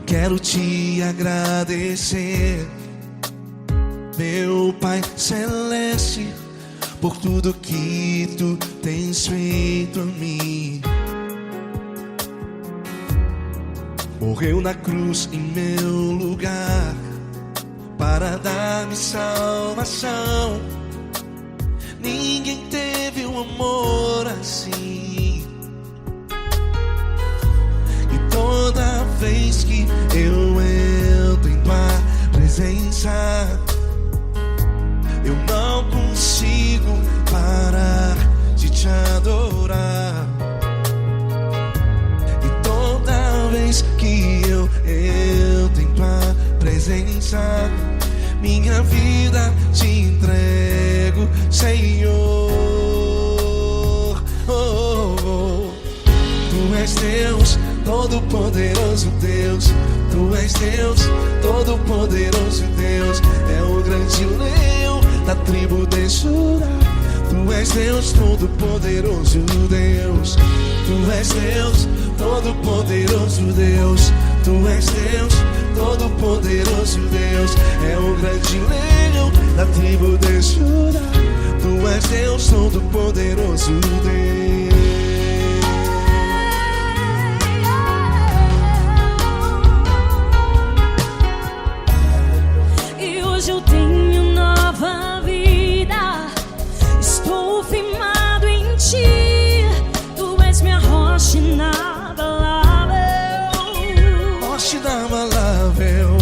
quero te agradecer, meu Pai Celeste, por tudo que tu tens feito a mim. Morreu na cruz em meu lugar para dar-me salvação. Ninguém teve um amor assim. E toda vez que eu entro em tua presença, eu não consigo parar de te adorar. E toda vez que eu entro em tua presença, minha vida te entrego, Senhor. Oh, oh, oh. Tu és Deus, Todo-Poderoso Deus. Tu és Deus, Todo-Poderoso Deus. É o grande leão da tribo de Judá. Tu és Deus, Todo-Poderoso Deus. Tu és Deus, Todo-Poderoso Deus. Tu és Deus, Todo-Poderoso Deus. É o grande leão da tribo de Judá. Tu és Deus, Todo-Poderoso Deus. E hoje eu tenho nova vida, estou firmado em ti. Tu és minha rocha inabalável, Rocha inabalável.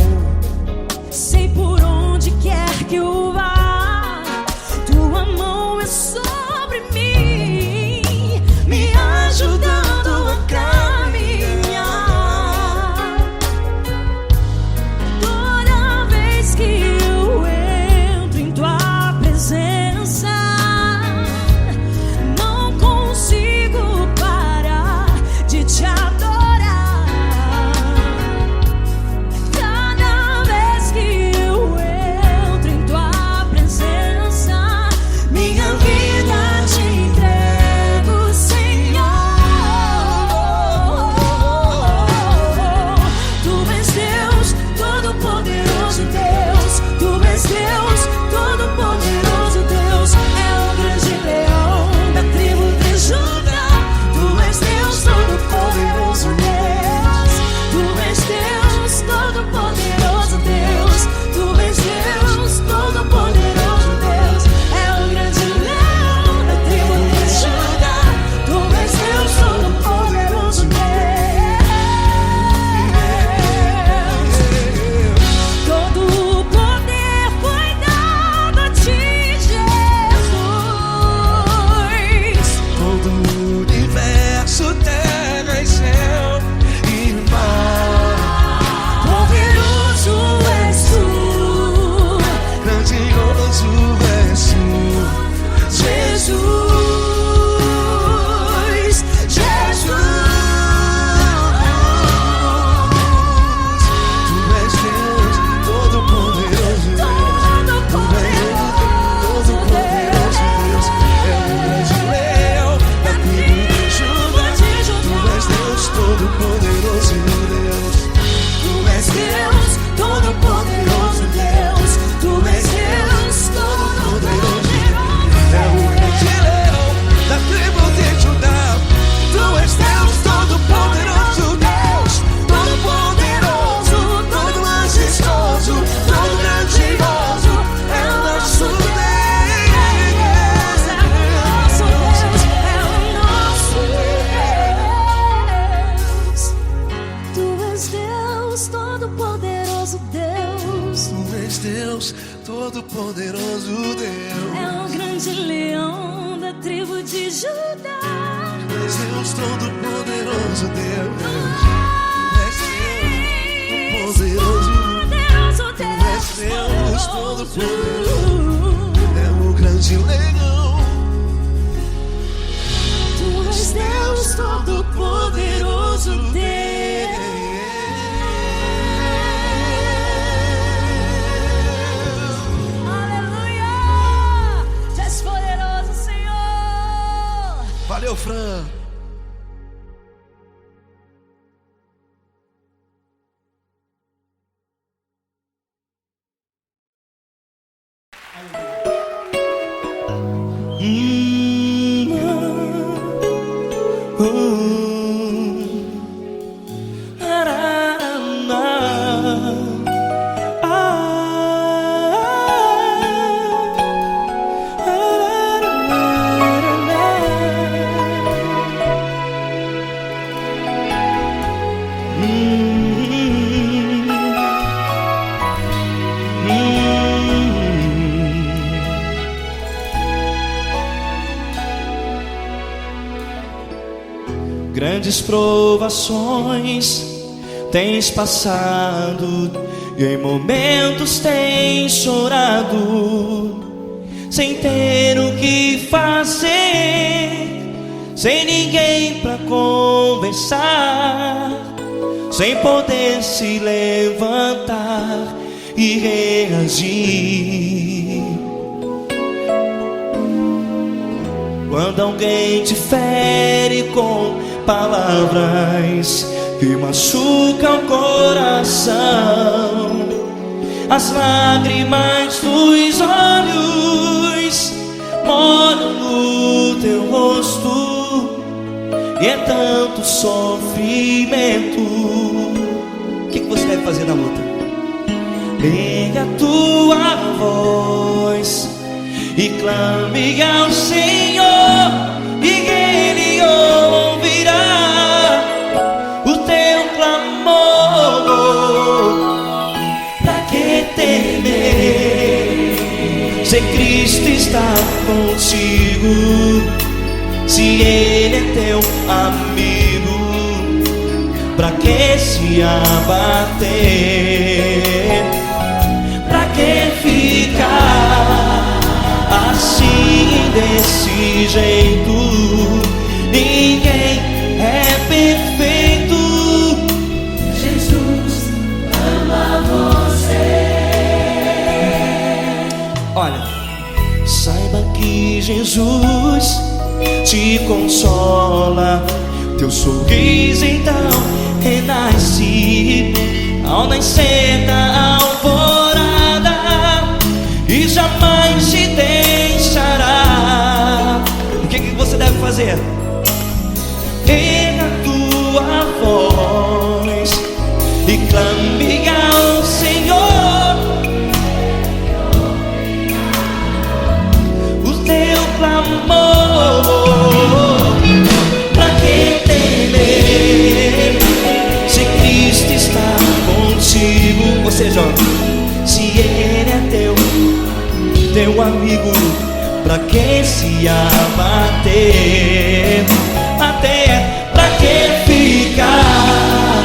sei por onde quer que eu vá, tua mão é sobre mim, me ajudando a caminhar. Toda vez que eu entro em tua presença, não consigo parar de te adorar. Cada vez que eu entro em tua presença, minha vida te entrego, Senhor. Tu és Deus, Todo-Poderoso Deus. Tu és Deus, Todo-Poderoso Deus. É o grande leão da tribo de Judá. Tu és Deus, Todo-Poderoso Deus. Tu és Deus, Todo-Poderoso Deus. Tu és Deus, Todo-Poderoso Deus. É o grande leão da tribo de Judá. Tu és Deus, Todo-Poderoso Deus. Todo o poder foi dado a ti, Jesus. Todo o universo, terra e céu e mar. Poderoso és tu, Grandioso és tu, Jesus. Jesus. Tu és Deus, Todo-Poderoso Deus. Tu és Todo-Poderoso Deus. É o grande leão da tribo de Judá. Tu és Deus, Todo-Poderoso Deus. Tu és Deus, Todo-Poderoso Deus. Tu és Deus, Todo-Poderoso. É o grande leão da tribo de Judá. Tu és Deus, Todo-Poderoso Deus. Todo-Poderoso, todo majestoso, todo grandioso. É o nosso Deus. É o nosso Deus, é o nosso Deus. Tu és Deus, Todo-Poderoso Deus. Tu és Deus, Todo-Poderoso Deus. É o grande leão da tribo de Judá. Tu és Deus, Todo-Poderoso Deus. Tu és Deus, Todo-Poderoso. Poderoso Tu és Deus, Deus, Todo-Poderoso. É o grande leão. Tu és Deus, Todo-Poderoso Deus. Aleluia! Tu és poderoso, Senhor. Valeu, Fran. grandes provações tens passado, e em momentos tens chorado, sem ter o que fazer, sem ninguém pra conversar, sem poder se levantar e reagir. Quando alguém te fere com palavras que machucam o coração, as lágrimas dos olhos molham no teu rosto, e é tanto sofrimento. O que você deve fazer na luta? Erga a tua voz e clame ao Senhor, e Ele ouvirá o teu clamor. Pra que temer, se Cristo está contigo, se Ele é teu amigo? Pra que se abater? Pra que ficar assim, desse jeito? Ninguém é perfeito. Jesus ama você. Olha, saiba que Jesus te consola, teu sorriso então renasce ao nascer da alvorada, e jamais te deixará. O que você deve fazer? Erga a tua voz e clame ao Senhor, o teu clamor. Pra que temer, se Cristo está contigo? Ou seja, se Ele é teu amigo, pra que se abater? Até pra que ficar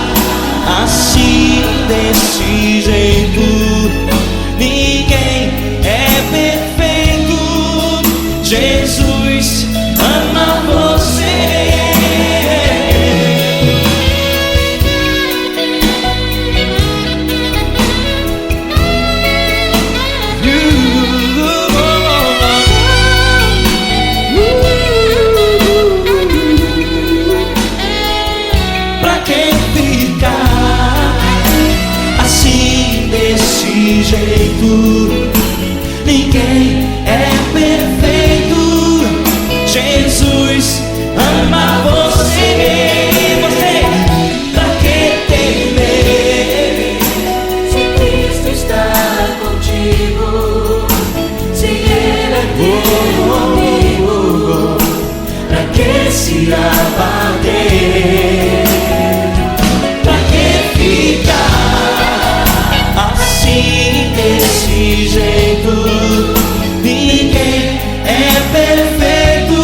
assim, desse jeito? Ninguém é perfeito. Jesus ama você. Ninguém é perfeito. Jesus ama você. Você, pra que temer, se Cristo está contigo, se Ele é teu amigo? Pra que se abater? Pra que ficar assim, desse jeito? Ninguém é perfeito.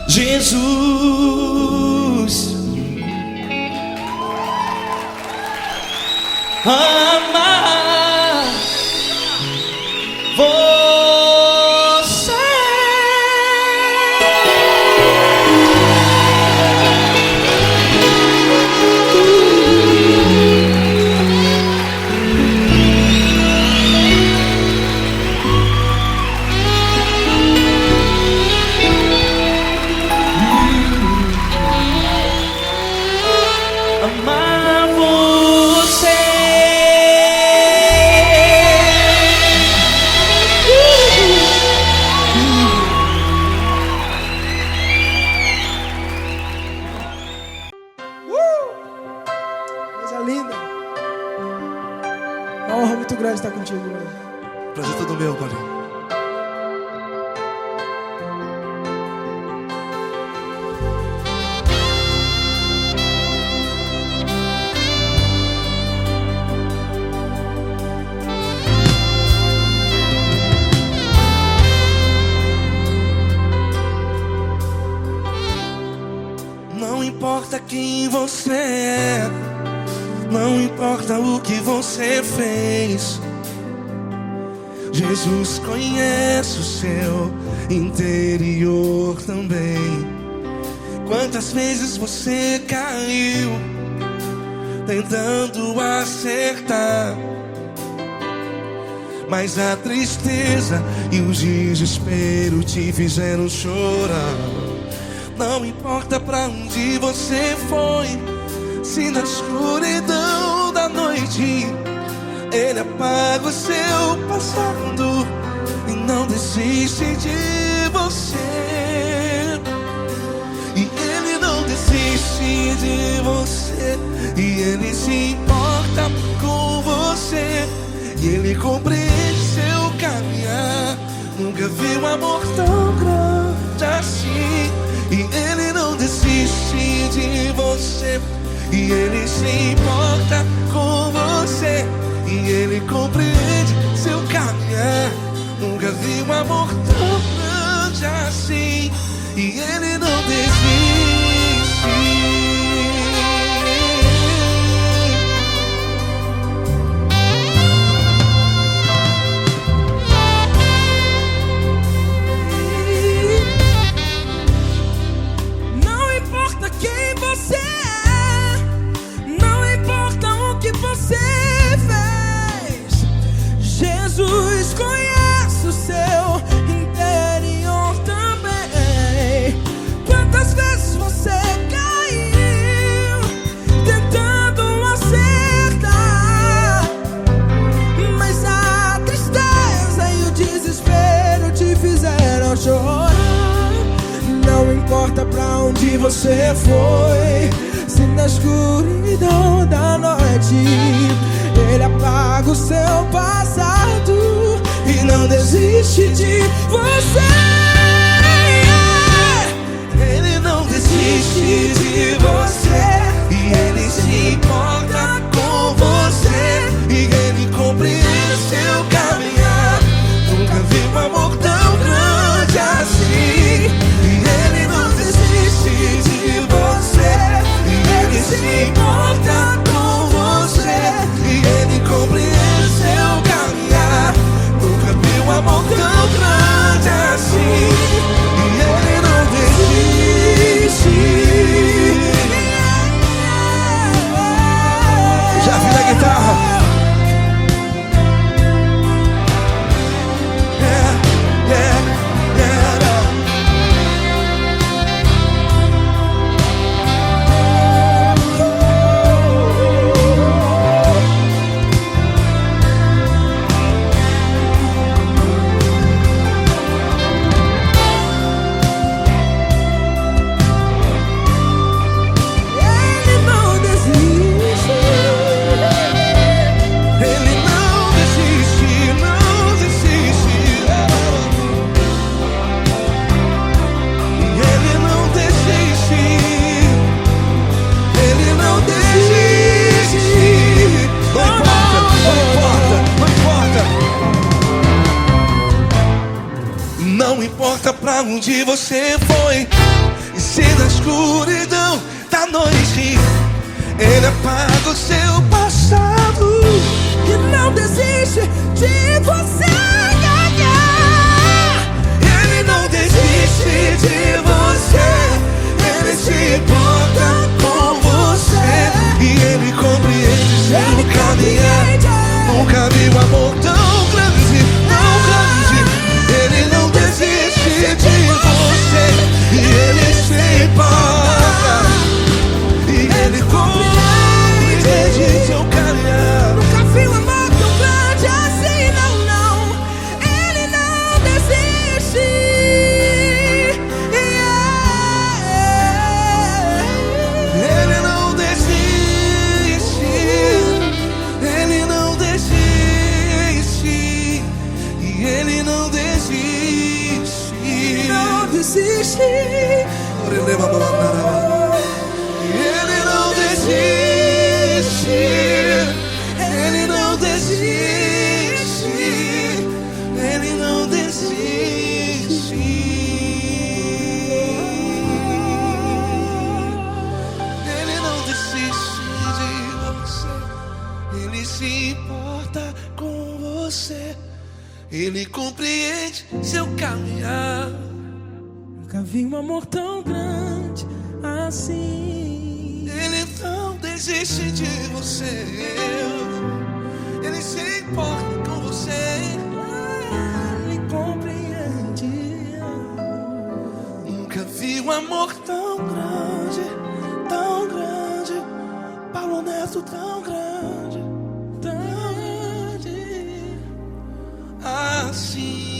Jesus ama você. Amar você. Coisa linda. Uma honra muito grande estar contigo, Lord. Prazer todo meu, Paulinho. importa quem você é, não importa o que você fez, Jesus conhece o seu interior também. Quantas vezes você caiu tentando acertar, mas a tristeza e o desespero te fizeram chorar. Não importa pra onde você foi, se na escuridão da noite Ele apaga o seu passado e não desiste de você. E Ele não desiste de você, e Ele se importa com você, e Ele compreende seu caminhar. Nunca vi um amor tão grande assim. E Ele não desiste de você, e Ele se importa com você, e Ele compreende seu caminhar. Nunca vi um amor tão grande assim. E Ele não desiste. Não importa quem você é, não importa o que você fez, Jesus conhece o seu interior também. Quantas vezes você caiu tentando acertar, mas a tristeza e o desespero te fizeram chorar. Não importa pra onde você foi, se na escuridão da noite Ele apaga o seu passado e não desiste de você. Ele não desiste de você, e Ele se importa com você, e Ele compreende seu caminhar. Nunca vi um amor tão grande assim. E Ele não desiste de você, e Ele se importa com você, e Ele compreende seu caminhar. Nunca vi um amor tão grande assim. E Ele não desiste. Já vi a guitarra. Não importa pra onde você foi, e se na escuridão da noite Ele apaga o seu passado E não desiste de você. Ele não desiste de você, Ele se importa com você, e Ele compreende seu caminhar. Nunca vi um amor tão grande, tão grande. Ele não desiste de você, e Ele se importa, e Ele compreende seu caminhar. Nunca vi um amor tão grande assim, não, não. amor tão grande assim. Ele não desiste de você. Ele se importa com você. Ele compreende. Nunca vi um amor tão grande, tão grande. Paulo Neto tão grande, Tão grande. assim.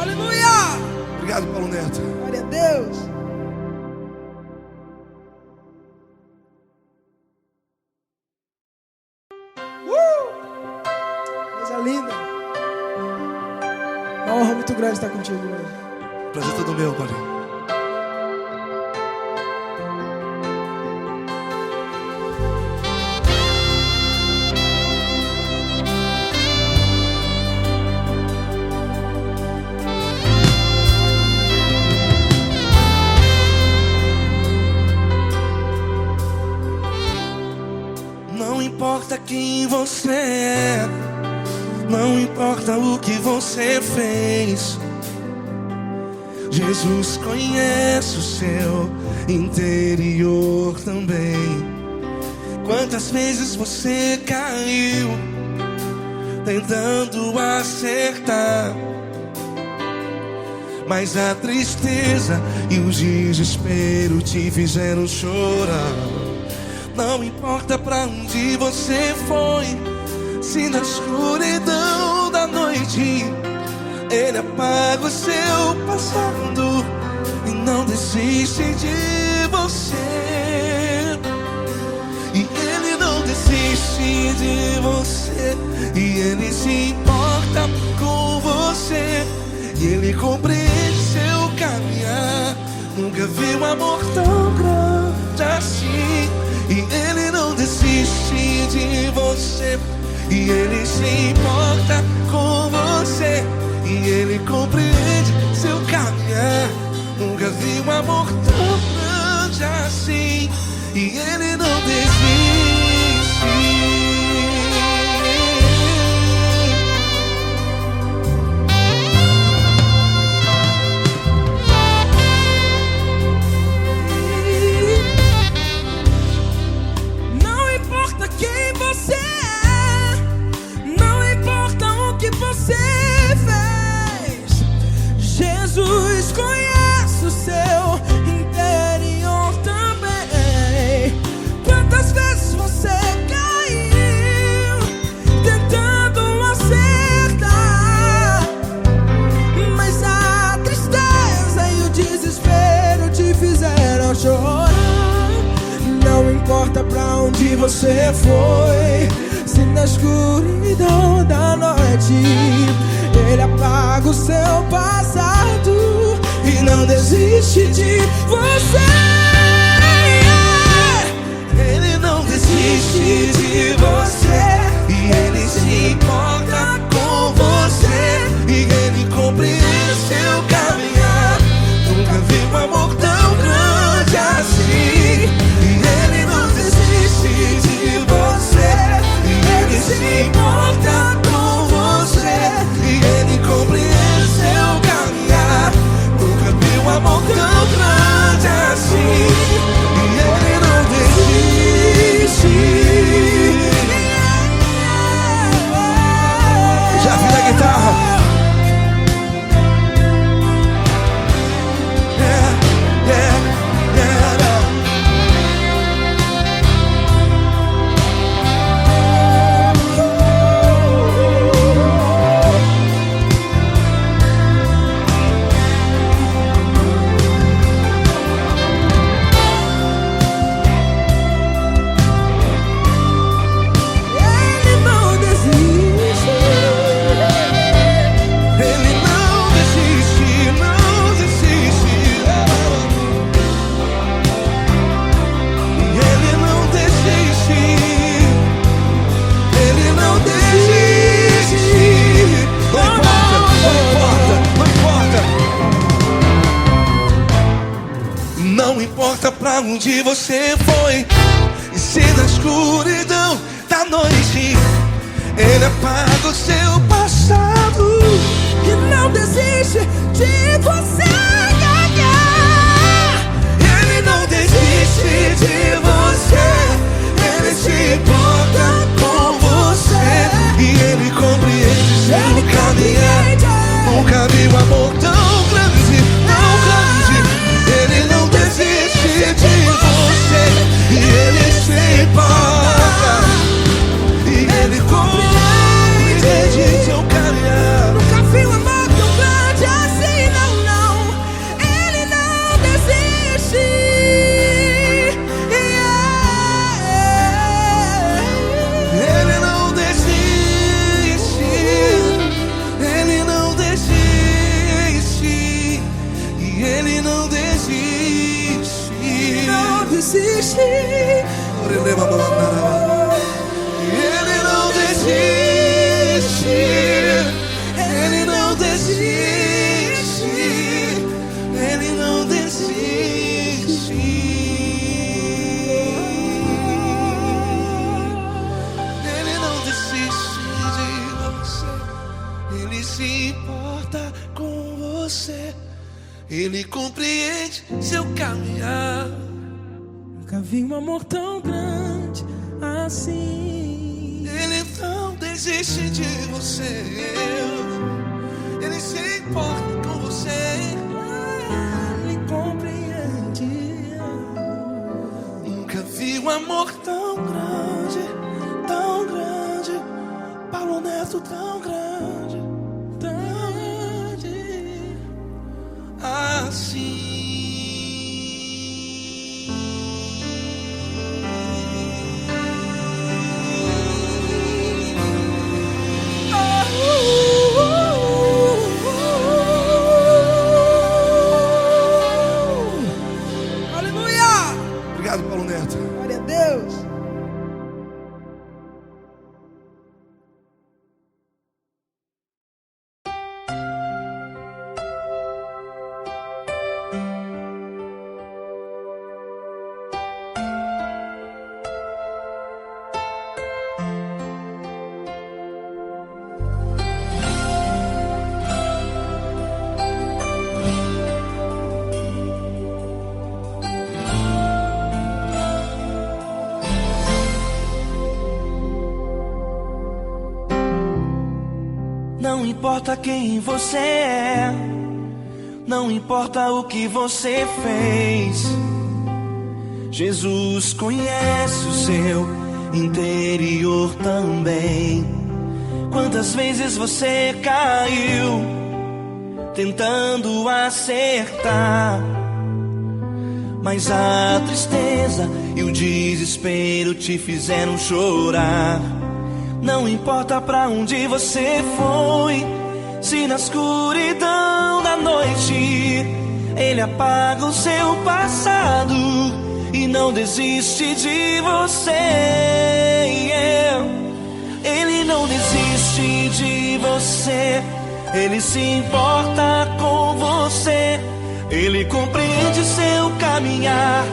Aleluia! Obrigado, Paulo Neto. Glória a Deus. Coisa linda. Uma honra muito grande estar contigo hoje. Prazer todo meu, Paulinho. Não importa quem você é, não importa o que você fez, Jesus conhece o seu interior também. Quantas vezes você caiu tentando acertar, mas a tristeza e o desespero te fizeram chorar. Não importa pra onde você foi, se na escuridão da noite Ele apaga o seu passado e não desiste de você. E Ele não desiste de você, e Ele se importa com você, e Ele compreende seu caminhar. Nunca vi um amor tão grande assim. E Ele não desiste de você, e Ele se importa com você, e Ele compreende seu caminhar. Nunca vi um amor tão grande assim. E Ele não desiste. Quem você é, não importa o que você fez, Jesus conhece o seu interior também. Quantas vezes você caiu tentando acertar, mas a tristeza e o desespero te fizeram chorar. Não importa pra onde você foi, se na escuridão da noite Ele apaga o seu passado e não desiste de você. Ele não desiste de você, e Ele se importa com você, e Ele compreende seu caminhar. Nunca vi um amor tão grande assim. Ele não desiste de você, e Ele se importa com você, e Ele compreende seu caminhar. Nunca vi um amor tão grande. Não importa pra onde você foi, e se na escuridão da noite Ele apaga o seu passado E não desiste de você. Ele não desiste de você, Ele se importa com você, e Ele compreende seu caminhar. Nunca vi um amor tão grande, tão grande. Ele não desiste de você, e Ele se importa, e Ele compreende seu caminhar. Nunca vi um amor tão grande assim, não, não. Ele não desiste. Ele não desiste, Ele não desiste, e Ele não desiste. Não desiste. Ele não desiste, Ele não desiste, Ele não desiste. Ele não desiste de você, Ele se importa com você, Ele compreende seu caminhar. Nunca vi um amor tão grande assim. Ele não desiste de você, Ele se importa com você. Ele compreende. Nunca vi um amor tão grande, tão grande. Paulo Neto tão grande, Tão grande. assim. Aleluia! Obrigado, Paulo Neto. Glória a Deus. Não importa quem você é, não importa o que você fez, Jesus conhece o seu interior também. Quantas vezes você caiu tentando acertar, mas a tristeza e o desespero te fizeram chorar. Não importa pra onde você foi, se na escuridão da noite Ele apaga o seu passado e não desiste de você. Ele não desiste de você, Ele se importa com você, Ele compreende seu caminhar.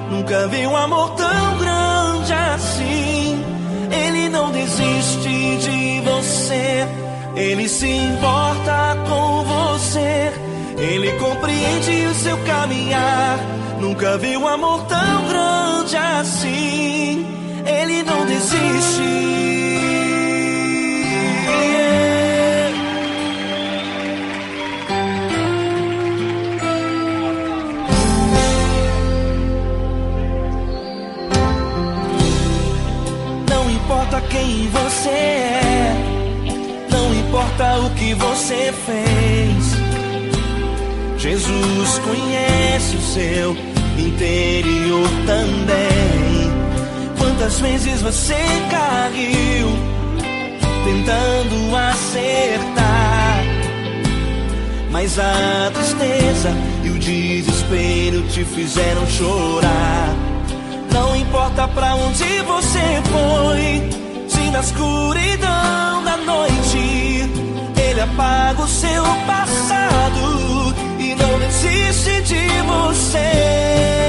Nunca vi um amor tão grande assim. Ele não desiste de você, Ele se importa com você, Ele compreende o seu caminhar. Nunca vi um amor tão grande assim. Ele não desiste. Não importa quem você é, não importa o que você fez, Jesus conhece o seu interior também. Quantas vezes você caiu tentando acertar, mas a tristeza e o desespero te fizeram chorar. Não importa pra onde você foi, se na escuridão da noite Ele apaga o seu passado e não desiste de você.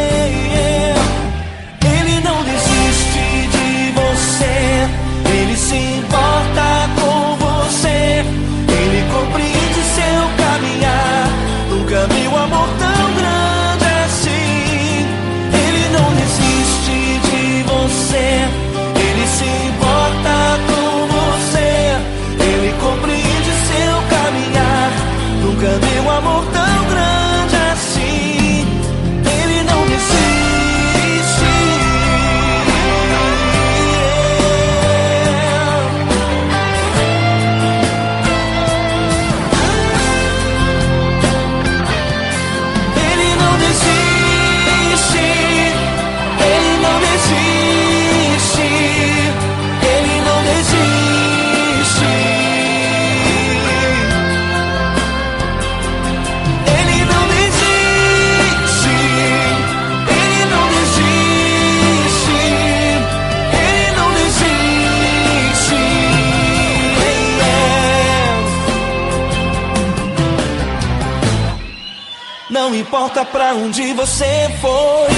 importa pra onde você foi,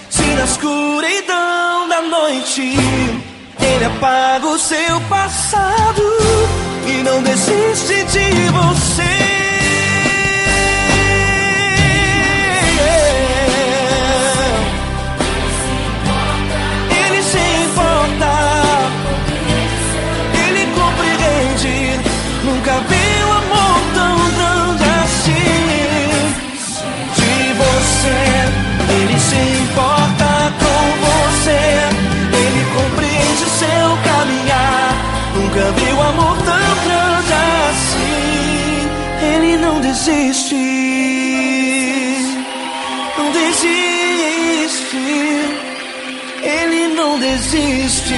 se na escuridão da noite Ele apaga o seu passado e não desiste de você. Ele se importa, Ele compreende. Nunca vi um amor tão grande assim de você. Ele se importa com você, Ele compreende seu caminhar. Nunca vi um amor tão grande assim. Ele não desiste, não desiste. Ele não desiste.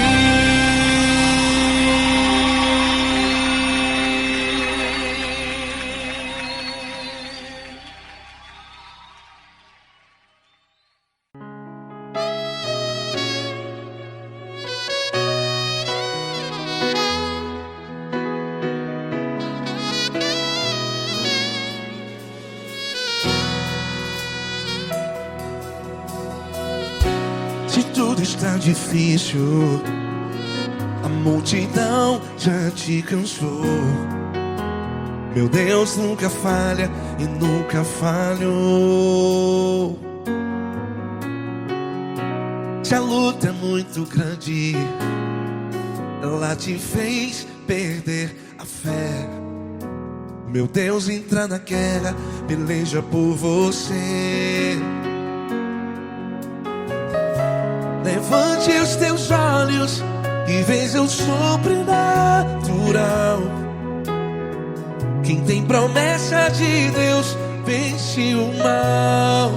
Se tudo está difícil, a multidão já te cansou. Meu Deus nunca falha e nunca falhou. Se a luta é muito grande, ela te fez perder a fé. Meu Deus entra na guerra, peleja por você. Levante os teus olhos e veja o sobrenatural. Quem tem promessa de Deus vence o mal.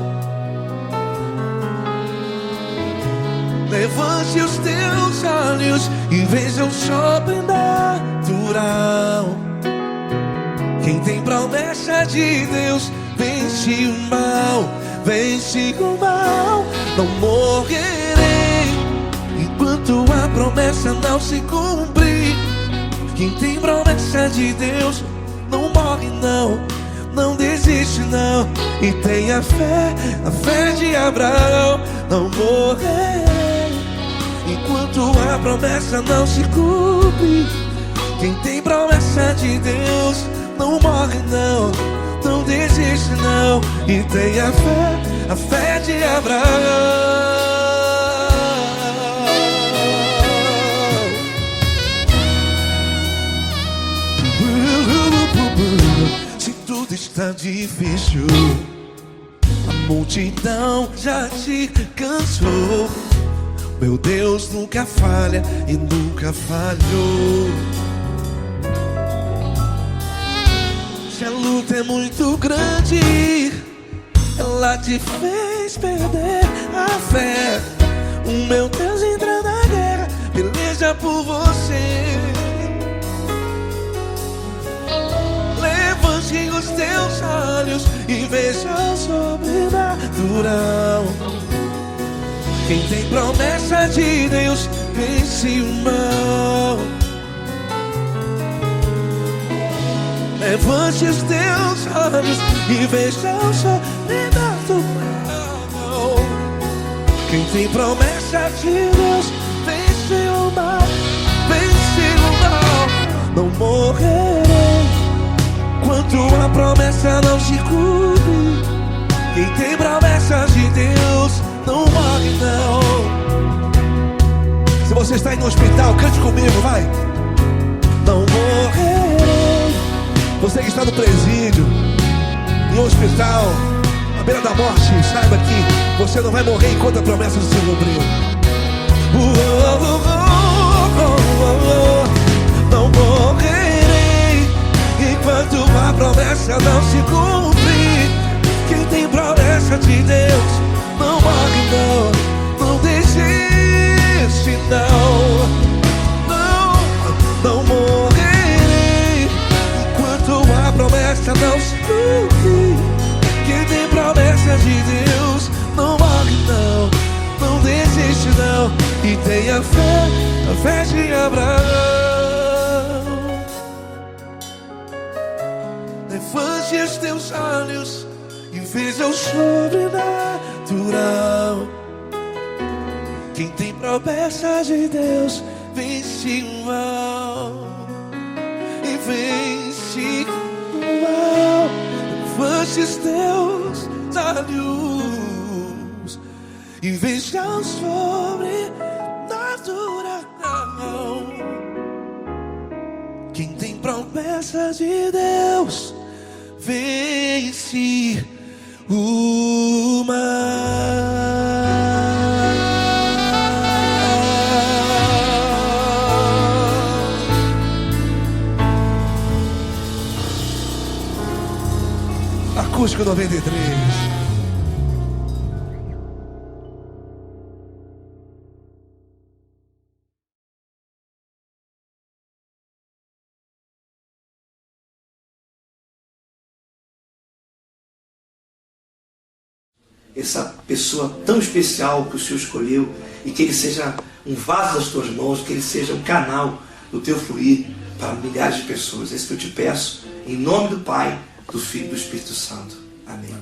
Levante os teus olhos e veja o sobrenatural. Quem tem promessa de Deus vence o mal. Vence o mal. Não morrerei enquanto a promessa não se cumprir. Quem tem promessa de Deus não morre não, não desiste não. E tem a fé de Abraão. Não morrerei enquanto a promessa não se cumpre. Quem tem promessa de Deus não morre não, não desiste não. E tem a fé de Abraão. Se tudo está difícil, a multidão já te cansou. Meu Deus nunca falha e nunca falhou. Se a luta é muito grande, ela te fez perder a fé. O meu Deus entra na guerra, peleja por você. Levante os teus olhos e veja o sobrenatural. Quem tem promessa de Deus vence o mal. Levante os teus olhos e veja o sobrenatural. Quem tem promessa de Deus vence o mal. Vence o mal. Não morrerei enquanto a promessa não se cumpre. Quem tem promessa de Deus não morre não. Se você está aí no hospital, cante comigo, vai. Não morrerei. Você que está no presídio, no hospital, à beira da morte, saiba que você não vai morrer enquanto a promessa não se cumpriu. Não morrerei enquanto a promessa não se cumprir. Quem tem promessa de Deus não morre não, não desiste não. Não morrerei enquanto a promessa não se cumprir. Quem tem promessa de Deus não morre não, não desiste não. E tem a fé de Abraão. Levante os teus olhos e fez o sobrenatural. Quem tem promessas de Deus vence o mal e vence o mal. Fostes Deus da luz e veja o sobrenatural. Quem tem promessas de Deus vence o mal. Acústico 93. Essa pessoa tão especial que o Senhor escolheu, e que ele seja um vaso das tuas mãos, que ele seja um canal do teu fluir para milhares de pessoas. É isso que eu te peço, em nome do Pai, do Filho e do Espírito Santo. Amém.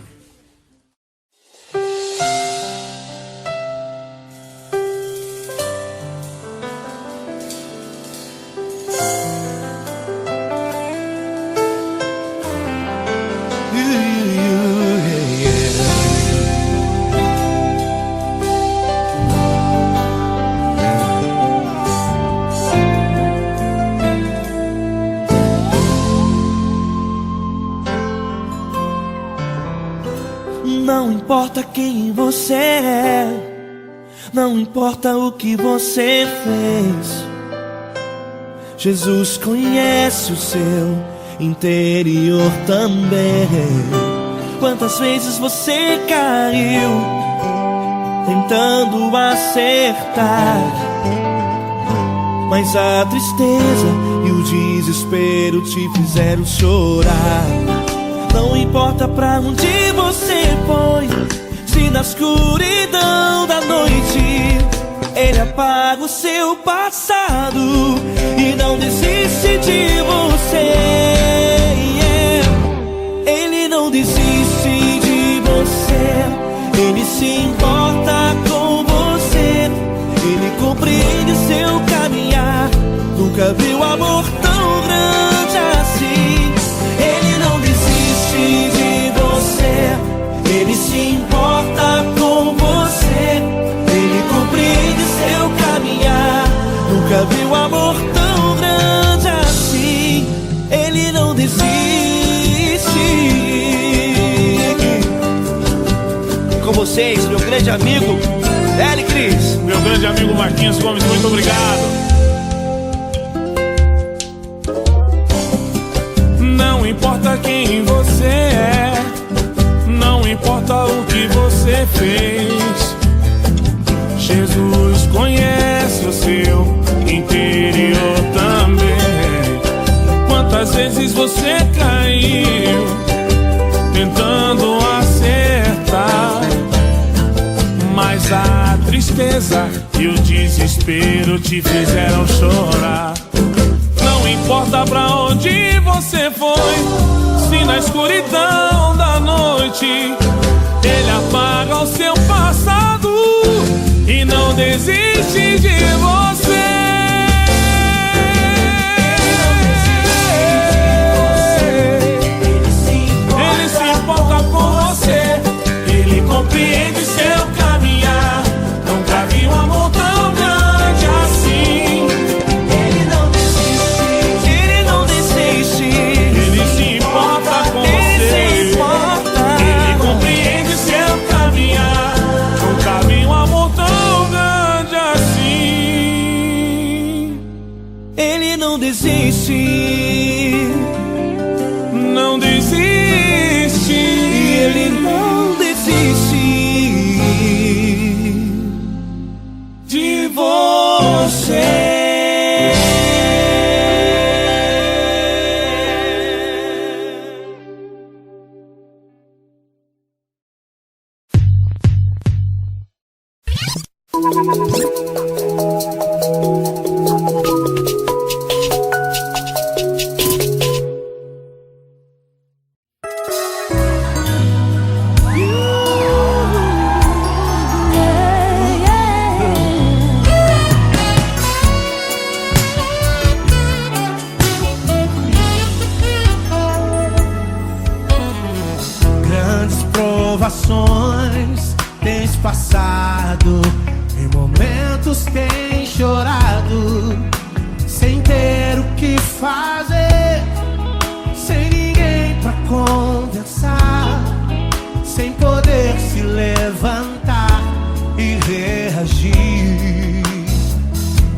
Não importa quem você é, não importa o que você fez, Jesus conhece o seu interior também. Quantas vezes você caiu tentando acertar, mas a tristeza e o desespero te fizeram chorar. Não importa pra onde você foi, se na escuridão da noite Ele apaga o seu passado e não desiste de você. Ele não desiste de você, Ele se importa com você, Ele compreende seu caminhar. Nunca viu amor tão grande assim. Ele não desiste de você, Ele se importa com você, Ele compreende seu caminhar. Nunca viu amor tão grande assim. Ele não desiste. Com vocês, meu grande amigo L. Cris. Meu grande amigo Marquinhos Gomes, muito obrigado. Não importa quem você é, não importa o que você fez, Jesus conhece o seu interior também. Quantas vezes você caiu tentando acertar, mas a tristeza e o desespero te fizeram chorar. Não importa pra onde você foi, se na escuridão da noite Ele apaga o seu passado e não desiste de você. Ele se importa com você, Ele compreende seu caminhar. Nunca vi um amor tão grande assim. Ele não desiste, Ele não desiste. Ele se importa com Ele você, se importa. Ele compreende seu caminhar. Nunca vi um amor tão grande assim. Ele não desiste, Não desiste. Ele não desiste De você. passado, em momentos tem chorado, sem ter o que fazer, sem ninguém pra conversar, sem poder se levantar e reagir.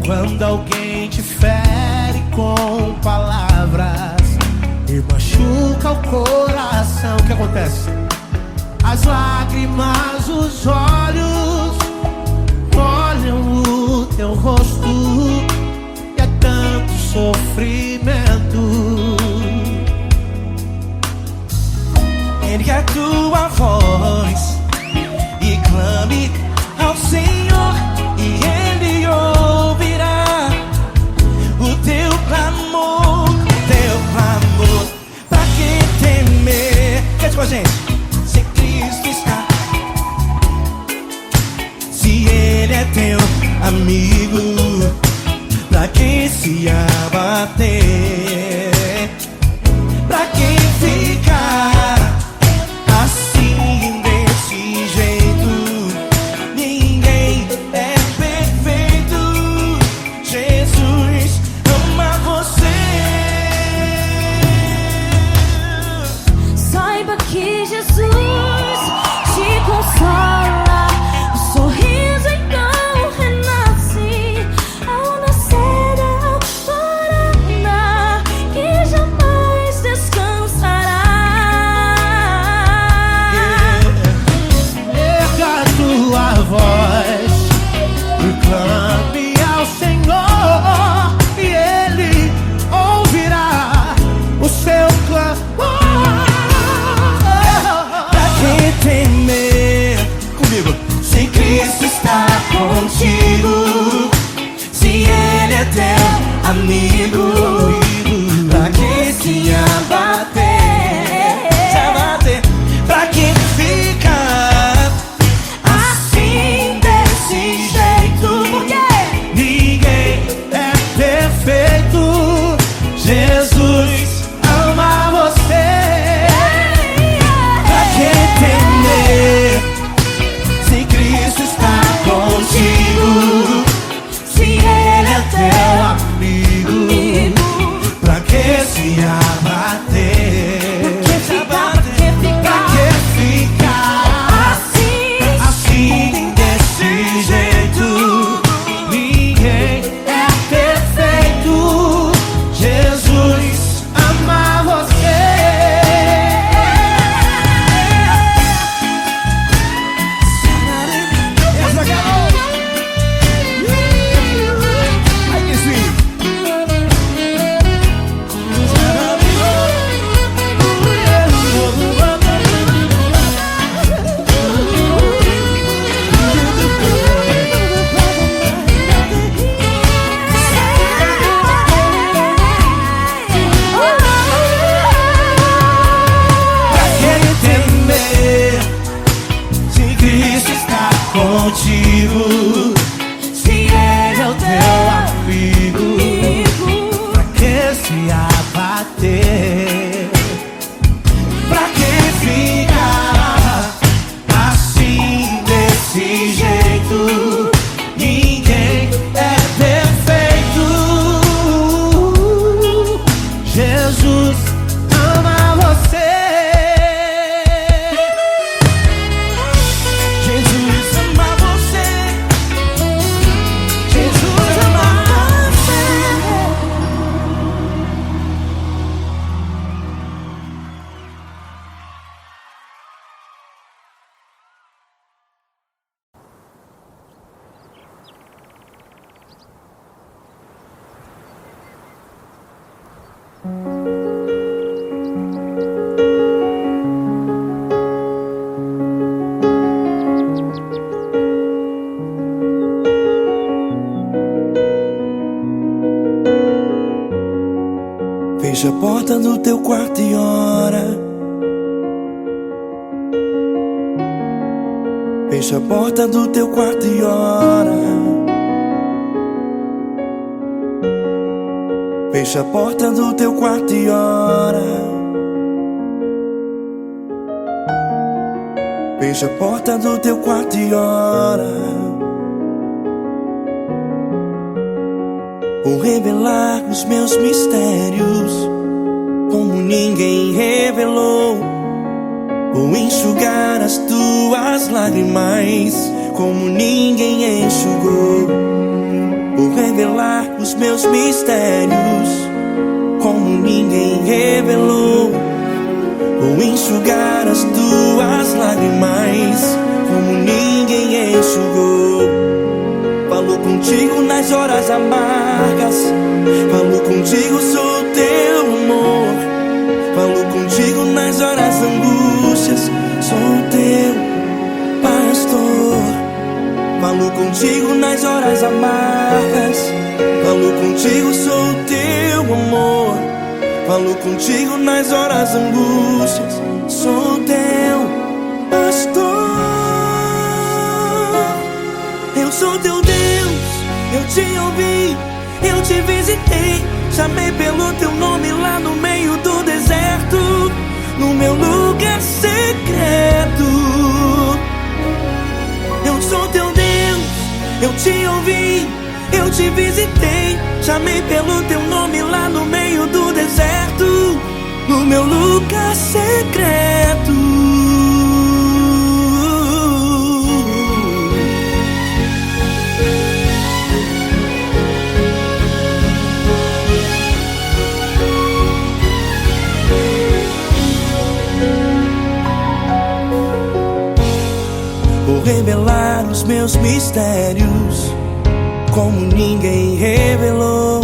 Quando alguém te fere com palavras e machuca o coração, o que acontece? As lágrimas, os olhos molham o teu rosto, e é tanto sofrimento. Ergue a tua voz e clame ao Senhor, e Ele ouvirá o teu clamor, pra que temer? Cante com a gente. Se Cristo está, se Ele é teu amigo, pra que se abater? Pra que ficar assim desse jeito? Ninguém é perfeito. Jesus ama você. Saiba que Jesus te consola, o sorriso então renasce ao nascer da alvorada, que jamais descansará. Erga a tua voz e clame ao Senhor, e Ele ouvirá o seu clamor. Pra que temer? Comigo. Se Cristo está contigo, se Ele é teu amigo, pra que se abater? Pra que ficar assim desse jeito? Porque ninguém é perfeito. Jesus ama você. Pra que temer? Se Cristo está contigo, se Ele é teu amigo, pra que se abater? Pra que ficar assim desse jeito? Ninguém é perfeito. Jesus ama você. Essa garota. Ai, que sim. Pra que temer? Se Cristo está contigo, se Ele é o teu amigo, pra que se abater? Pra que ficar assim desse jeito? Ninguém é perfeito. Jesus ama você. Jesus ama você. Jesus ama você. Fecha a porta do teu quarto e ora. Fecha a porta do teu quarto e ora. Fecha a porta do teu quarto e ora. Fecha a porta do teu quarto e ora. Vou revelar os meus mistérios como ninguém revelou. Vou enxugar as tuas lágrimas como ninguém enxugou. Vou revelar os meus mistérios como ninguém revelou. Vou enxugar as tuas lágrimas como ninguém enxugou. Falo contigo nas horas amargas, falo contigo, sou teu amor. Falo contigo nas horas angústias, sou teu pastor. Falo contigo nas horas amargas, falo contigo, sou teu amor. Falo contigo nas horas angústias, sou teu pastor. Eu sou teu Deus, eu te ouvi, eu te visitei. Chamei pelo teu nome lá no meio do deserto, no meu lugar secreto. Eu sou teu Deus, eu te ouvi, eu te visitei. Chamei pelo teu nome lá no meio do deserto, no meu lugar secreto. Vou revelar os meus mistérios como ninguém revelou.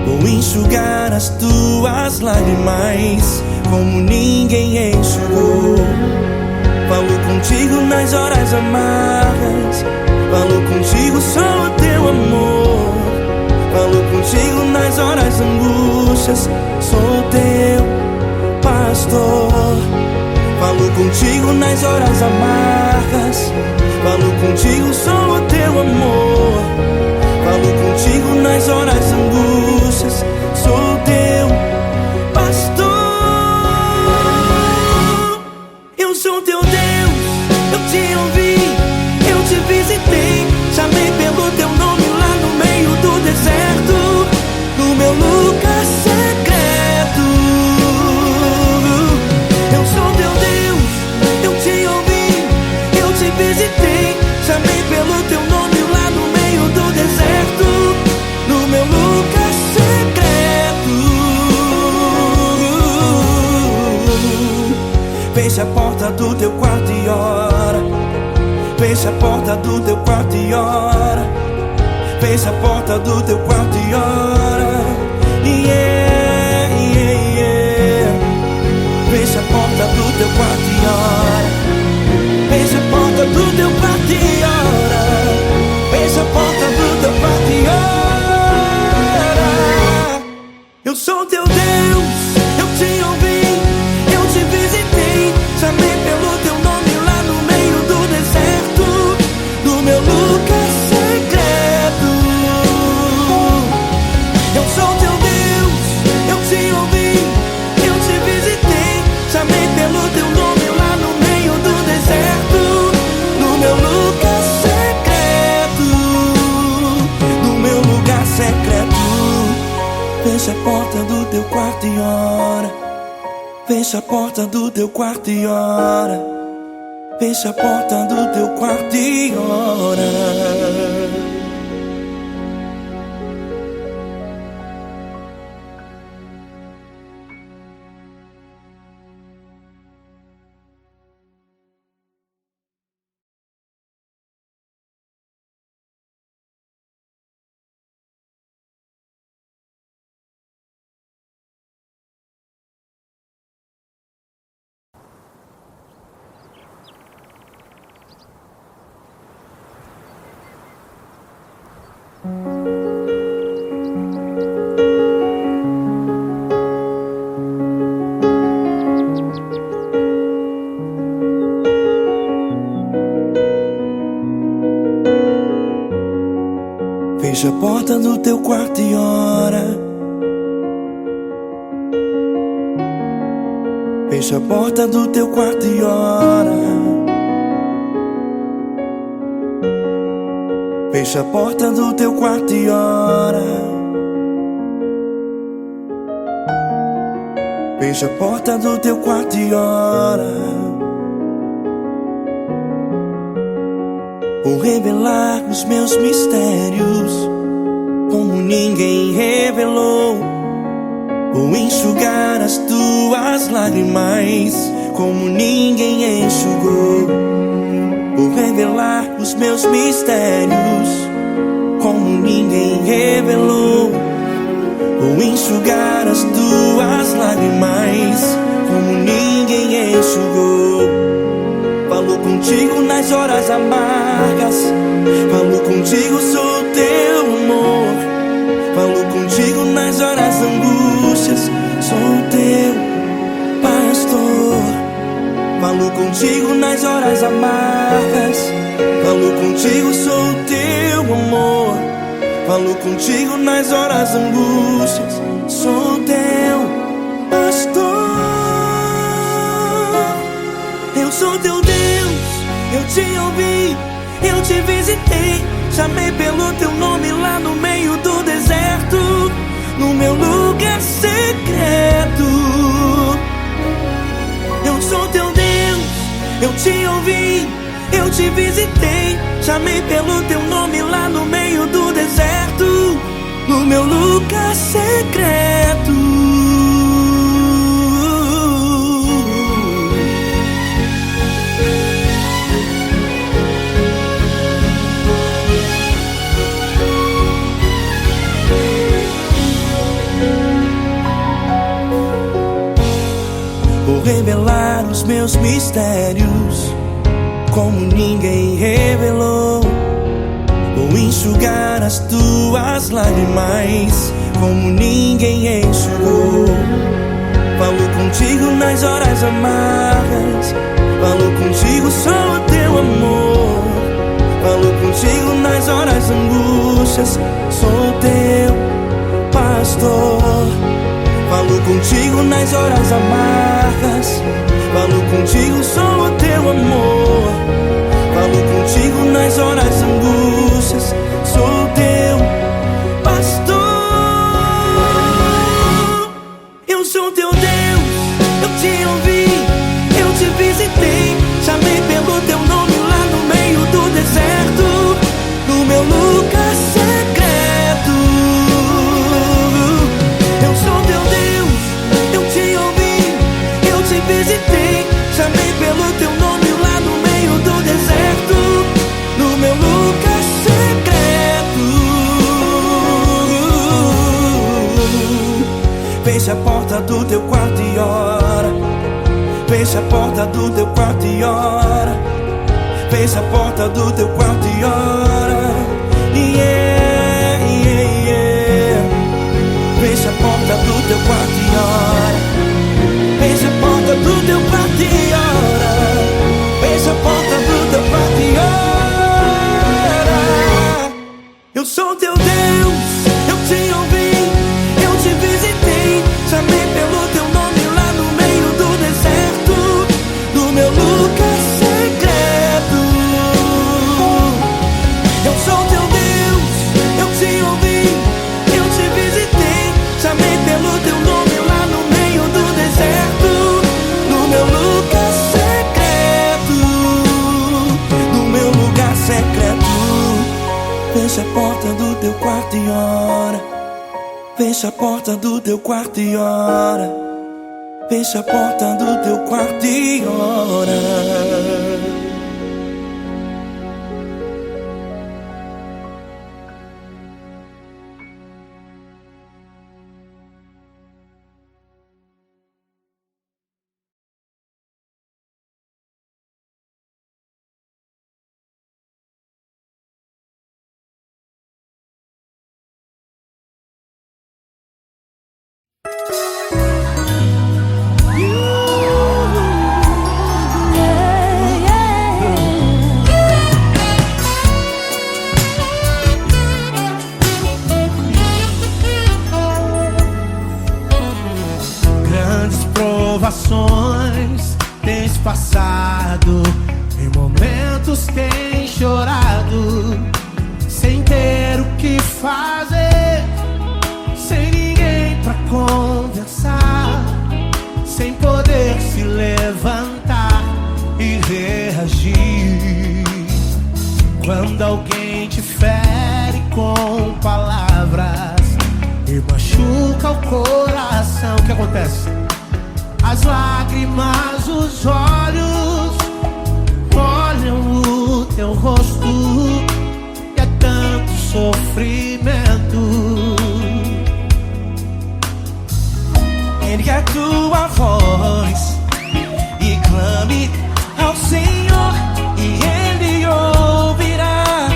Vou enxugar as tuas lágrimas como ninguém enxugou. Falo contigo nas horas amargas, falo contigo, sou teu amor. Falo contigo nas horas angústias, sou teu pastor. Falo contigo nas horas amargas, falo contigo, sou teu amor. Falo contigo nas horas angústias, sou teu pastor. Eu sou teu Deus, eu te ouvi, eu te visitei. Chamei pelo teu nome lá no meio do deserto, no meu lugar secreto. Eu sou teu Deus, eu te ouvi, eu te visitei. Chamei pelo teu nome lá no meio do deserto, no meu lugar secreto. Fecha a porta do teu quarto e ora. Fecha a porta do teu quarto e ora. Fecha a porta do teu quarto e ora. Yeah, yeah, yeah. Fecha a porta do teu quarto e ora. Fecha a porta do teu quarto e ora. Fecha a porta do teu quarto e ora. Eu sou teu Deus, eu te ouvi, eu te visitei. Chamei pelo teu nome lá no meio do deserto, no meu lugar secreto. Eu sou teu Deus, eu te ouvi, eu te visitei. Chamei pelo teu nome lá no meio do deserto, no meu lugar secreto, no meu lugar secreto. Fecha a porta do teu quarto e ora. Fecha a porta do teu quarto e ora. Fecha a porta do teu quarto e ora. Fecha a porta do teu quarto e ora. Fecha a porta do teu quarto e ora. Fecha a porta do teu quarto e ora. Fecha a porta do teu quarto e ora. Vou revelar os meus mistérios como ninguém revelou. Vou enxugar as tuas lágrimas como ninguém enxugou. Vou revelar os meus mistérios como ninguém revelou. Vou enxugar as tuas lágrimas como ninguém enxugou. Falo contigo nas horas amargas, falo contigo, sou teu amor. Falo contigo nas horas angústias, sou teu pastor. Falo contigo nas horas amargas, falo contigo, sou teu amor. Falo contigo nas horas angústias, sou teu pastor. Eu sou teu Deus, eu te ouvi, eu te visitei. Chamei pelo teu nome lá no meio do deserto, no meu lugar secreto. Eu sou teu Deus, eu te ouvi, eu te visitei. Chamei pelo teu nome lá no meio do deserto, no meu lugar secreto. Vou revelar os meus mistérios como ninguém revelou. Vou enxugar as tuas lágrimas como ninguém enxugou. Falo contigo nas horas amargas, falo contigo, sou teu amor. Falo contigo nas horas angústias, sou teu pastor. Falo contigo nas horas amargas, falo contigo, sou teu amor. Falo contigo nas horas angústias, sou teu pastor. Eu sou teu Deus, eu te ouvi, eu te visitei. Chamei pelo teu nome lá no meio do deserto, no meu lugar secreto. Eu sou teu Deus, eu te ouvi, eu te visitei. Chamei pelo teu nome lá no meio do deserto, no meu lugar secreto. Fecha a porta do teu quarto e ora. Fecha a porta do teu quarto e ora. Fecha a porta do teu quarto e ora. Yeah, yeah, yeah. Fecha a porta do teu quarto e ora. Fecha a porta do teu quarto e ora. Fecha a porta do teu quarto e ora. Eu sou teu Deus, eu te ouvi, eu te visitei. Chamei pelo teu nome lá no meio do deserto, no meu lugar secreto. Eu sou teu Deus, eu te ouvi, eu te visitei. Chamei pelo teu nome lá no meio do deserto, no meu lugar secreto, no meu lugar secreto. Fecha a porta do teu quarto e ora. Fecha a porta do teu quarto e ora. Fecha a porta do teu quarto e ora. Yeah. Quando alguém te fere com palavras e machuca o coração, o que acontece? As lágrimas, os olhos molham o teu rosto, e é tanto sofrimento. Ergue a tua voz e clame ao Senhor, e Ele ouvirá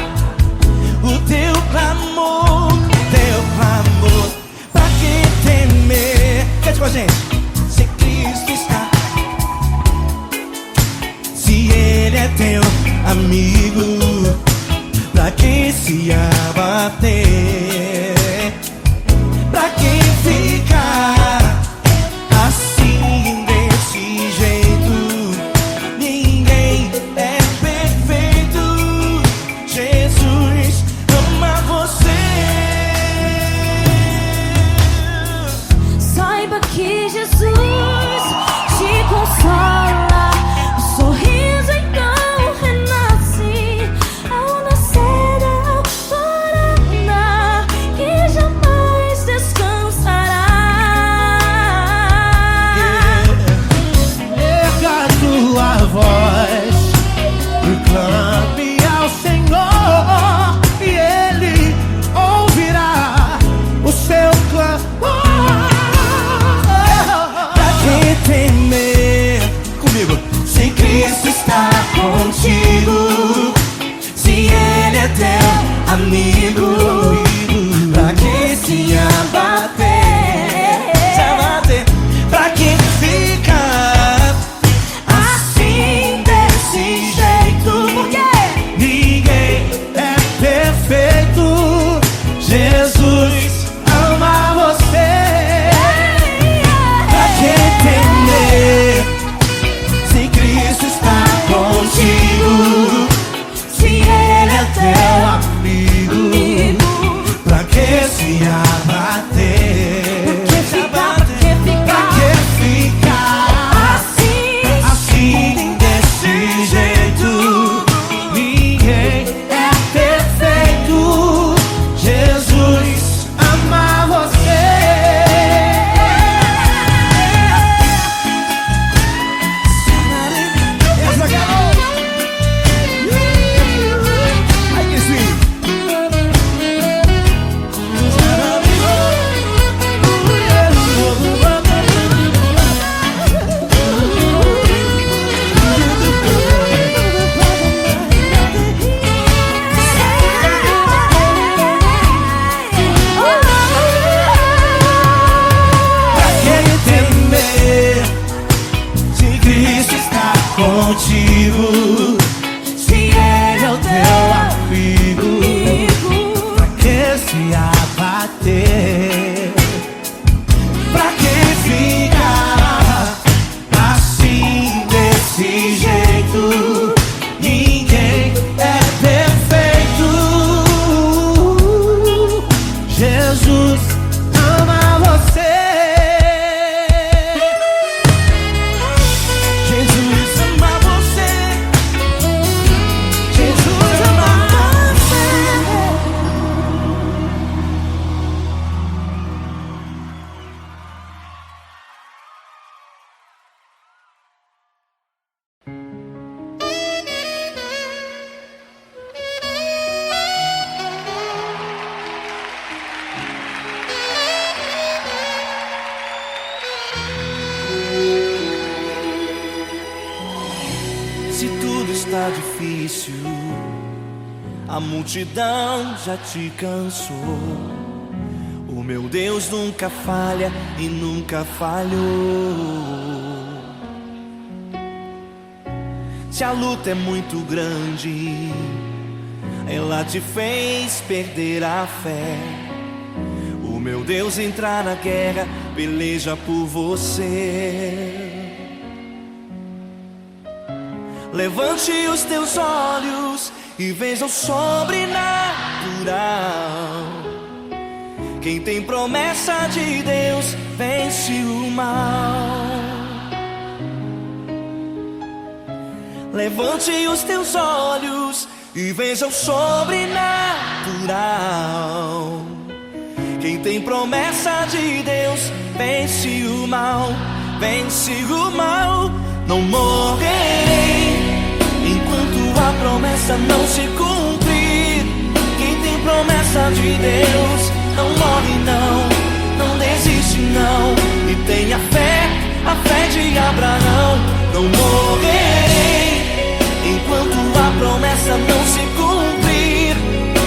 o teu clamor, Pra que temer? Cante com a gente. Se Cristo está, se Ele é teu amigo, pra que se abater? Pra que ficar assim, desse jeito? Ninguém é perfeito. Jesus ama você. Saiba que Jesus te consola. O sorriso então renasce ao nascer da alvorada, que jamais descansará. Erga a tua voz, clame ao Senhor, e Ele ouvirá o seu clamor. Pra que temer? Comigo. Se Cristo está contigo, se Ele é teu amigo, pra que se abater? Pra que ficar assim, desse jeito? Porque ninguém é perfeito. Jesus ama você. Pra que temer? Se Cristo está contigo, se Ele é teu amigo, pra que se abater? Pra que ficar assim, desse jeito? Ninguém é perfeito. Jesus ama você. Essa garota. Ai, que sim. Pra que temer? Se Cristo está contigo, se Ele é o teu amigo, pra que se abater? Pra que ficar assim, desse jeito? Ninguém é perfeito. Jesus ama você. Jesus ama você. Jesus ama você. Se tudo está difícil, a multidão já te cansou. O meu Deus nunca falha e nunca falhou. Se a luta é muito grande, ela te fez perder a fé. O meu Deus entrar na guerra, peleja por você. Levante os teus olhos e veja o sobrenatural. Quem tem promessa de Deus vence o mal. Levante os teus olhos e veja o sobrenatural. Quem tem promessa de Deus vence o mal, vence o mal. Não morrerei enquanto a promessa não se cumprir. Quem tem promessa de Deus não morre não, não desiste não. E tenha fé, a fé de Abraão. Não morrerei enquanto a promessa não se cumprir.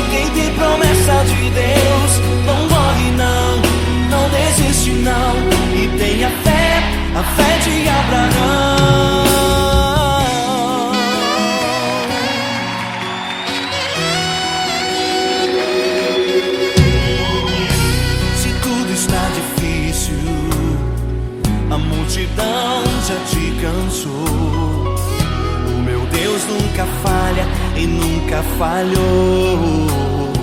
Quem tem promessa de Deus não morre não, não desiste não. E tenha fé, a fé de Abraão. Se tudo está difícil, a multidão já te cansou. O meu Deus nunca falha e nunca falhou.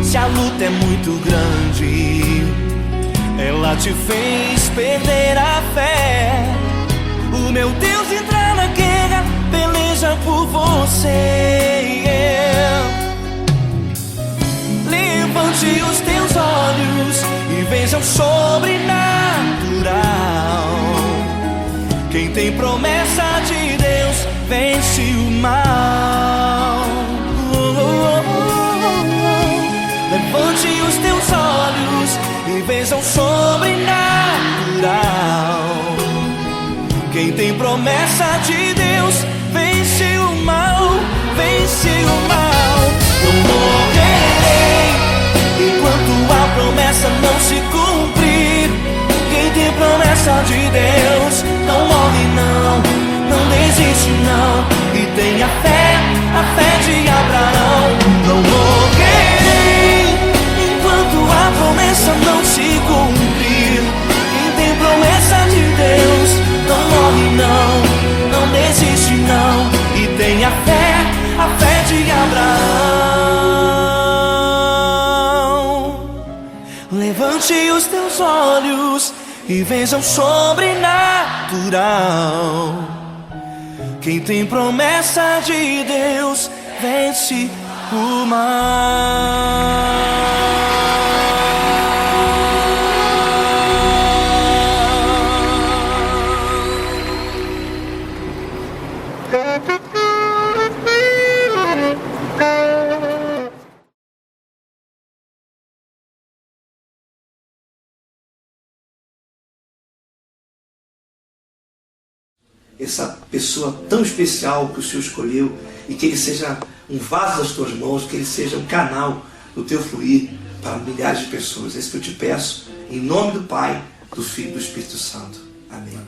Se a luta é muito grande, ela te fez perder a fé. O meu Deus entra na guerra, peleja por você. Levante os teus olhos e veja o sobrenatural. Quem tem promessa de Deus vence o mal. Levante os teus olhos e veja o sobrenatural. Quem tem promessa de Deus vence o mal, vence o mal. Não morrerei enquanto a promessa não se cumprir. Quem tem promessa de Deus não morre não, não desiste não. E tenha fé, a fé de Abraão. Não morrerei enquanto a promessa não se cumprir. Quem tem promessa de Deus não morre não, não desiste não. E tenha fé, a fé de Abraão. Levante os teus olhos e veja o sobrenatural. Quem tem promessa de Deus vence o mal. Essa pessoa tão especial que o Senhor escolheu, e que ele seja um vaso das tuas mãos, que ele seja um canal do teu fluir para milhares de pessoas. É isso que eu te peço, em nome do Pai, do Filho e do Espírito Santo. Amém.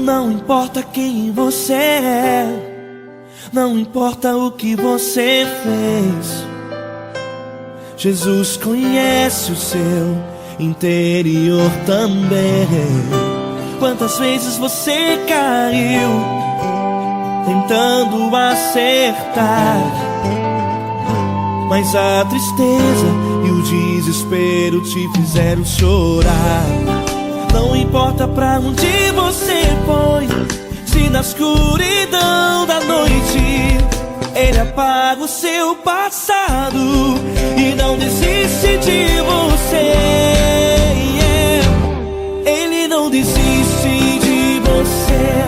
Não importa quem você é, não importa o que você fez, Jesus conhece o seu interior também. Quantas vezes você caiu tentando acertar, mas a tristeza e o desespero te fizeram chorar. Não importa pra onde você foi, se na escuridão da noite Ele apaga o seu passado e não desiste de você. Ele não desiste de você,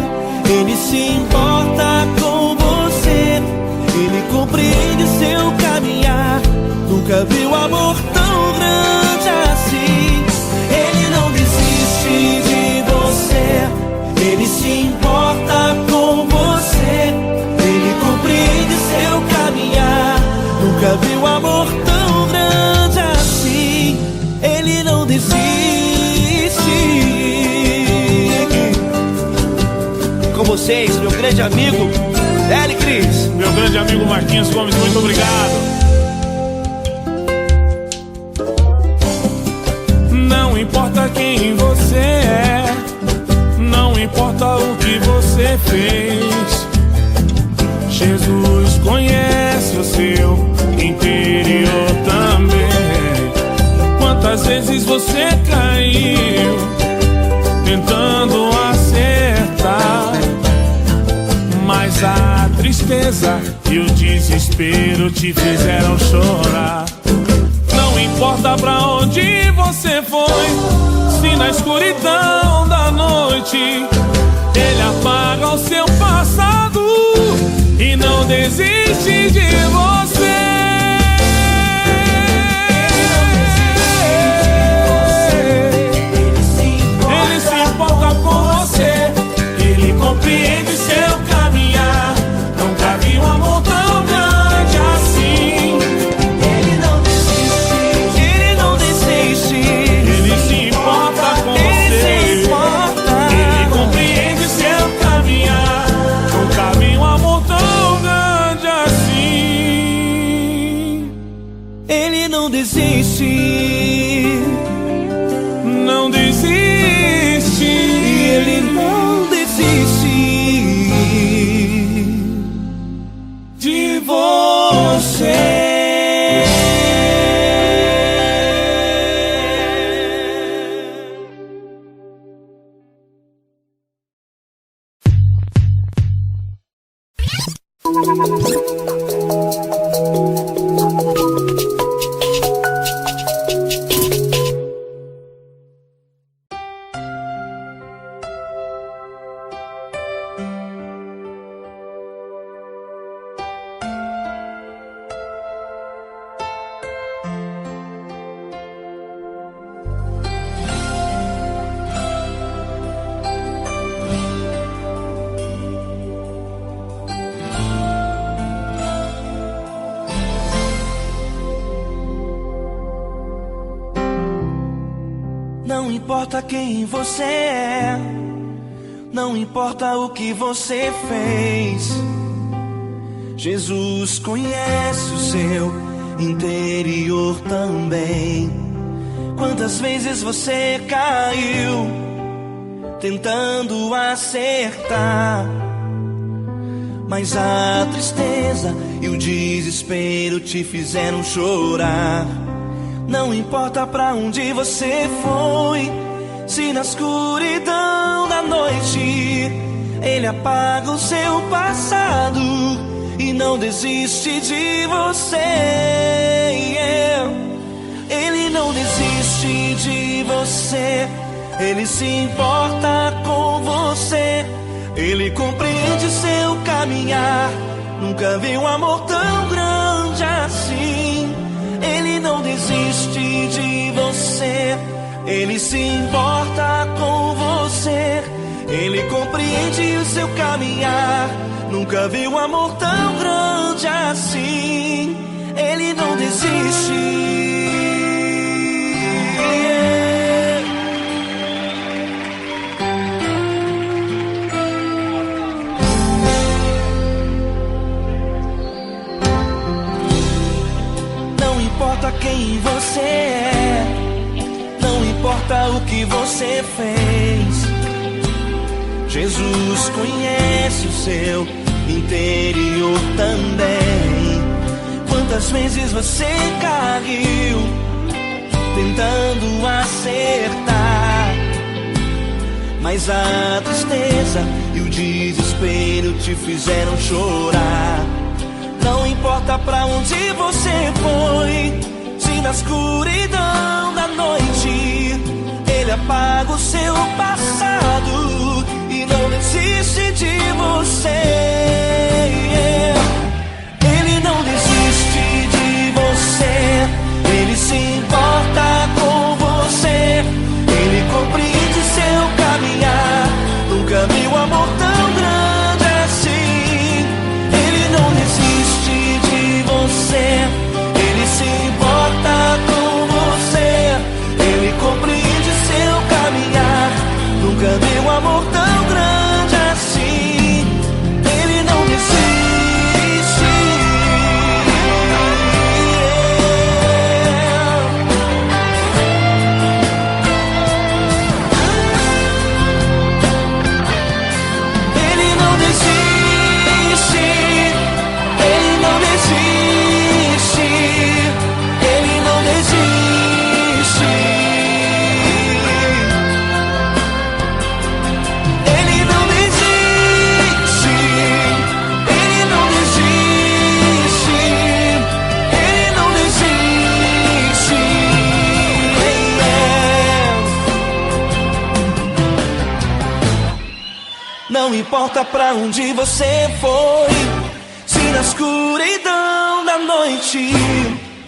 Ele se importa com você, Ele compreende seu caminhar. Nunca viu amor tão grande assim. Ele não desiste de você, Ele se importa com você, Ele compreende seu caminhar. Nunca viu amor tão grande assim. Ele não desiste. Com vocês, meu grande amigo grande amigo Marquinhos Gomes, muito obrigado. Não importa quem você é, não importa o que você fez, Jesus conhece o seu interior também. Quantas vezes você caiu tentando acertar, mas a tristeza e o desespero te fizeram chorar. Não importa pra onde você foi, se na escuridão da noite Ele apaga o seu passado e não desiste de você. Ele se importa com você, Ele compreende seu caminhar. Nunca vi um amor tão grande assim. Ele não desiste, Ele não desiste. Ele se importa com Ele você, se importa. Ele compreende seu caminhar. Nunca vi um amor tão grande assim. Ele não desiste, Não desiste. Ele não desiste De você. Não importa quem você é, não importa o que você fez, Jesus conhece o seu interior também. Quantas vezes você caiu tentando acertar, mas a tristeza e o desespero te fizeram chorar. Não importa pra onde você foi, se na escuridão da noite Ele apaga o seu passado e não desiste de você. Ele não desiste de você, Ele se importa com você, Ele compreende seu caminhar. Nunca vi um amor tão grande assim. Ele não desiste de você, Ele se importa com você, Ele compreende o seu caminhar. Nunca vi um amor tão grande assim. Ele não desiste. Não importa quem você é, não importa o que você fez, Jesus conhece o seu interior também. Quantas vezes você caiu tentando acertar, mas a tristeza e o desespero te fizeram chorar. Não importa pra onde você foi, se na escuridão da noite Ele apaga o seu passado e não desiste de você. Ele não desiste de você, Ele se importa com você, Ele compreende seu caminhar. Nunca vi um amor tão grande assim. Ele não desiste de você, Ele se importa com você, Ele compreende seu caminhar. Nunca vi um amor tão grande assim. Ele não desiste. não importa pra onde você foi. Se na escuridão da noite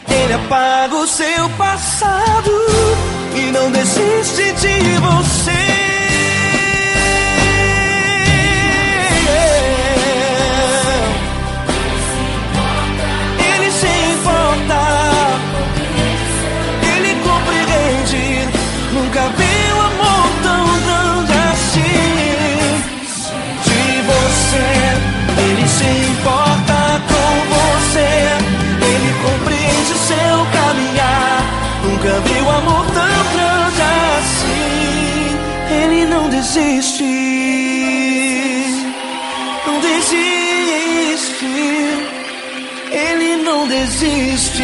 Ele apaga o seu passado e não desiste de você. Ele se importa, Ele compreende. Nunca vi um amor tão grande assim de você. Ele se importa com você, Ele compreende o seu caminhar. Nunca vi um amor tão grande assim. Ele não desiste, não desiste. Ele não desiste.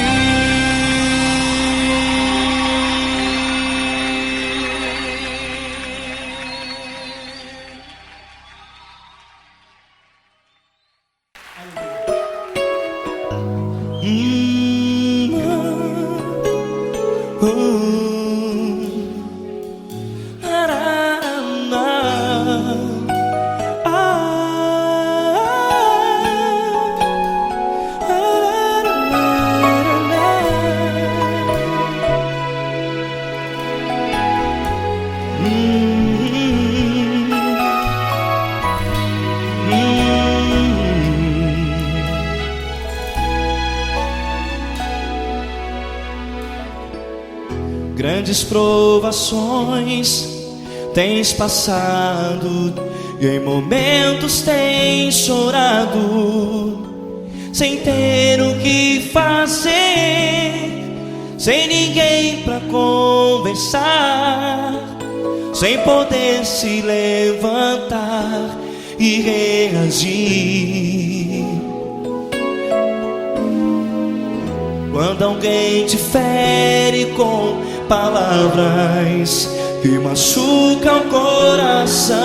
Grandes provações tens passado e em momentos tens chorado, sem ter o que fazer, sem ninguém pra conversar, sem poder se levantar e reagir. Quando alguém te fere com palavras que machucam o coração,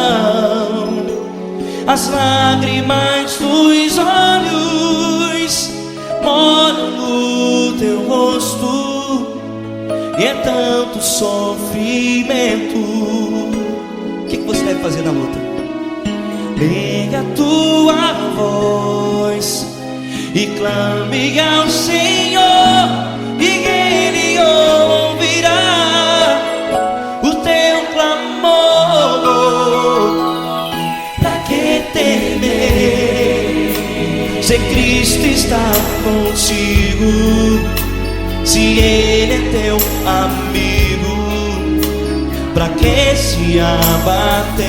as lágrimas dos olhos moram no teu rosto e é tanto sofrimento. O que você deve fazer na luta? Pega a tua voz e clame ao Senhor, e Ele ouvirá o teu clamor. Pra que temer, se Cristo está contigo, se Ele é teu amigo? Pra que se abater?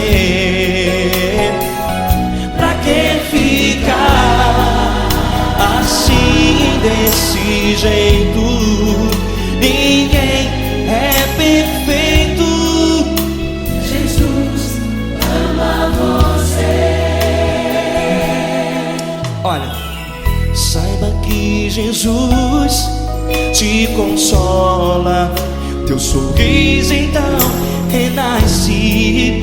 Pra que ficar assim, desse jeito? Ninguém é perfeito. Jesus ama você. Olha, saiba que Jesus te consola. Teu sorriso então renasce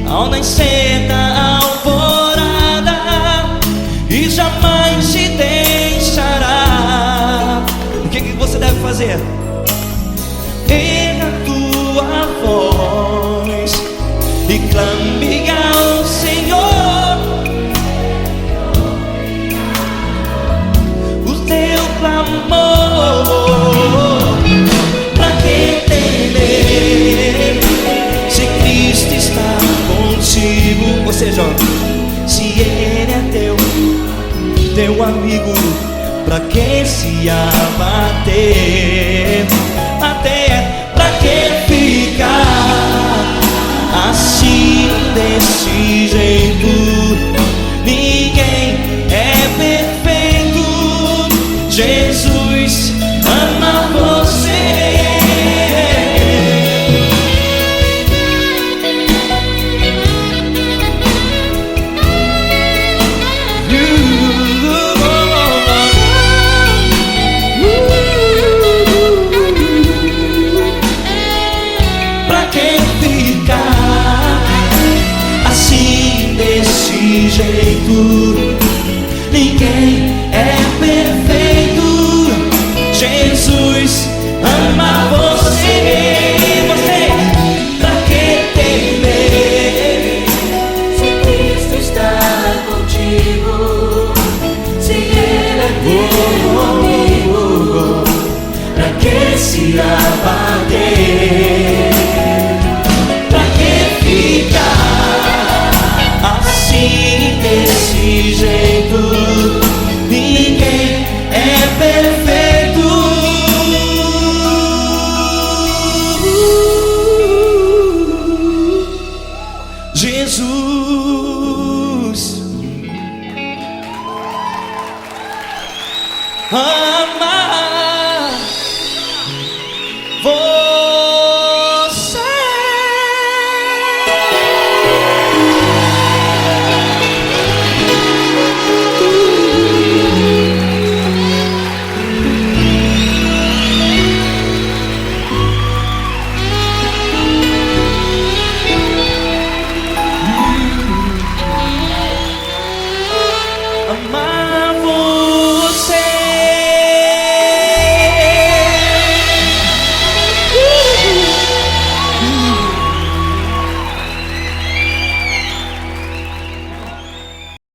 ao nascer da alvorada e jamais te deixará. O que você deve fazer? Erga a tua voz e clame ao Senhor, o teu clamor. Pra que temer, se Cristo está contigo? Ou seja, se Ele é teu amigo, pra que se abater? Até pra que ficar assim, desse jeito? Ninguém é perfeito. Jesus ama você. Pra que ficar assim, desse Pra que se abater? Pra que ficar assim desse jeito? Ninguém é perfeito. Jesus, amado.